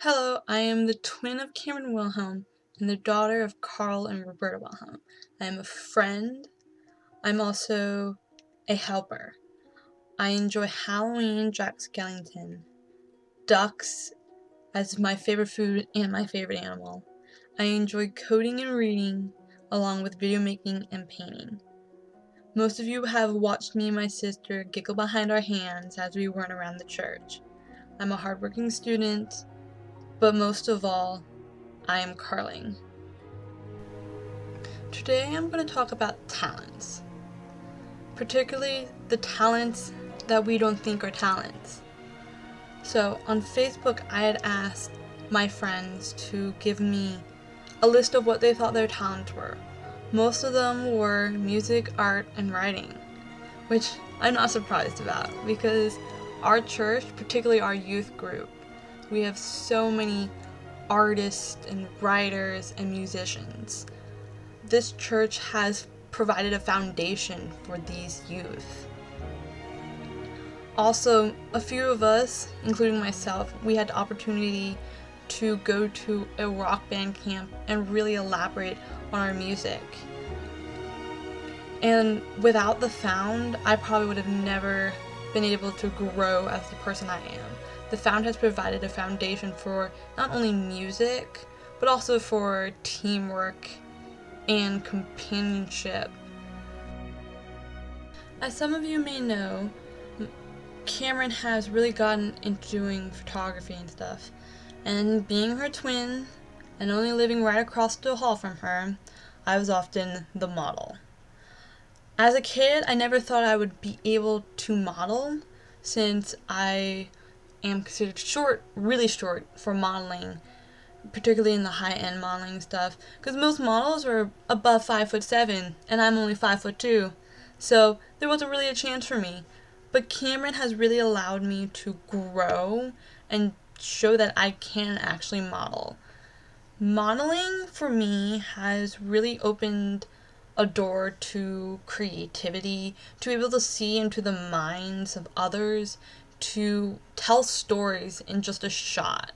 Hello, I am the twin of Cameron Wilhelm and the daughter of Carl and Roberta Wilhelm. I am a friend. I'm also a helper. I enjoy Halloween, Jack Skellington, ducks as my favorite food and my favorite animal. I enjoy coding and reading, along with video making and painting. Most of you have watched me and my sister giggle behind our hands as we run around the church. I'm a hardworking student, but most of all, I am Carling. Today I'm going to talk about talents, particularly the talents that we don't think are talents. So on Facebook I had asked my friends to give me a list of what they thought their talents were. Most of them were music, art, and writing, which I'm not surprised about because our church, particularly our youth group, we have so many artists and writers and musicians. This church has provided a foundation for these youth. Also, a few of us, including myself, we had the opportunity to go to a rock band camp and really elaborate on our music. And without the Found, I probably would have never been able to grow as the person I am. The Found has provided a foundation for not only music, but also for teamwork and companionship. As some of you may know, Cameron has really gotten into doing photography and stuff, and being her twin and only living right across the hall from her, I was often the model. As a kid, I never thought I would be able to model since I am considered short, really short for modeling, particularly in the high-end modeling stuff, because most models are above 5'7", and I'm only 5'2", so there wasn't really a chance for me. But Cameron has really allowed me to grow and show that I can actually model. Modeling for me has really opened a door to creativity, to be able to see into the minds of others, to tell stories in just a shot.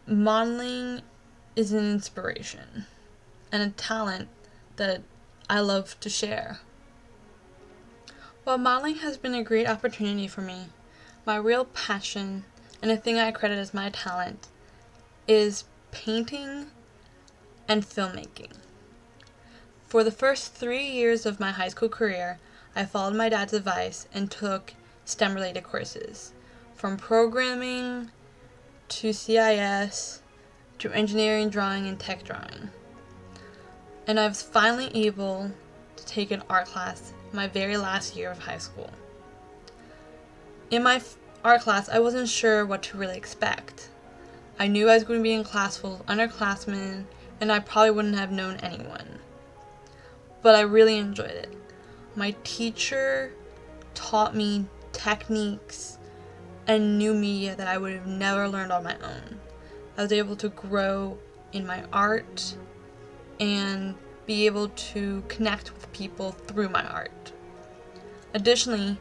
Modeling is an inspiration and a talent that I love to share. While modeling has been a great opportunity for me, my real passion and the thing I credit as my talent is painting and filmmaking. For the first 3 years of my high school career, I followed my dad's advice and took STEM-related courses, from programming to CIS, to engineering, drawing, and tech drawing. And I was finally able to take an art class my very last year of high school. In my art class, I wasn't sure what to really expect. I knew I was going to be in class full of underclassmen, and I probably wouldn't have known anyone. But I really enjoyed it. My teacher taught me techniques and new media that I would have never learned on my own. I was able to grow in my art and be able to connect with people through my art. Additionally,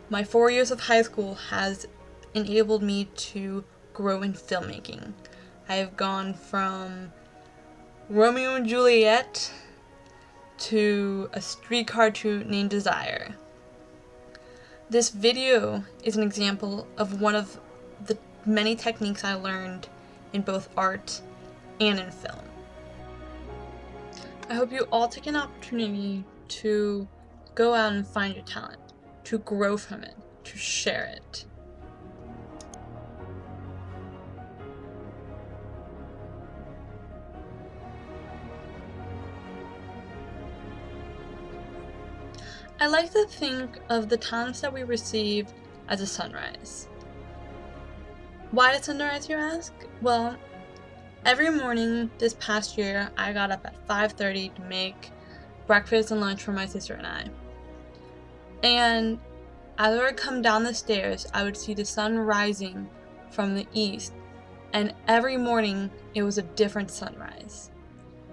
my 4 years of high school has enabled me to grow in filmmaking. I have gone from Romeo and Juliet to A Streetcar Named Desire. This video is an example of one of the many techniques I learned in both art and in film. I hope you all take an opportunity to go out and find your talent, to grow from it, to share it. I like to think of the talents that we receive as a sunrise. Why a sunrise, you ask? Well, every morning this past year, I got up at 5:30 to make breakfast and lunch for my sister and I. And as I would come down the stairs, I would see the sun rising from the east, and every morning it was a different sunrise.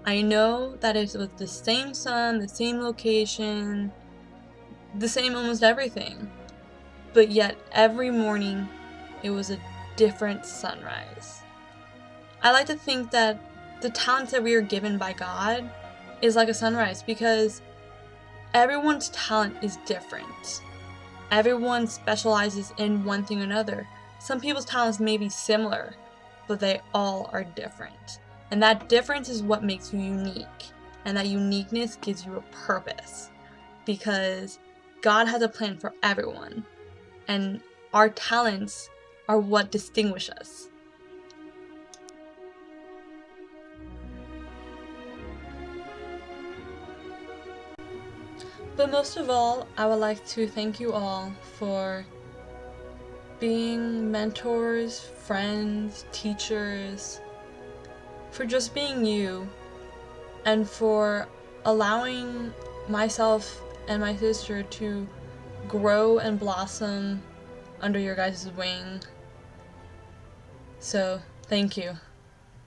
I know that it was the same sun, the same location, the same almost everything, but yet every morning it was a different sunrise. I like to think that the talents that we are given by God is like a sunrise, because everyone's talent is different. Everyone specializes in one thing or another. Some people's talents may be similar, but they all are different. And that difference is what makes you unique. And that uniqueness gives you a purpose. Because God has a plan for everyone. And our talents are what distinguish us. But most of all, I would like to thank you all for being mentors, friends, teachers, for just being you, and for allowing myself and my sister to grow and blossom under your guys' wing. So, thank you.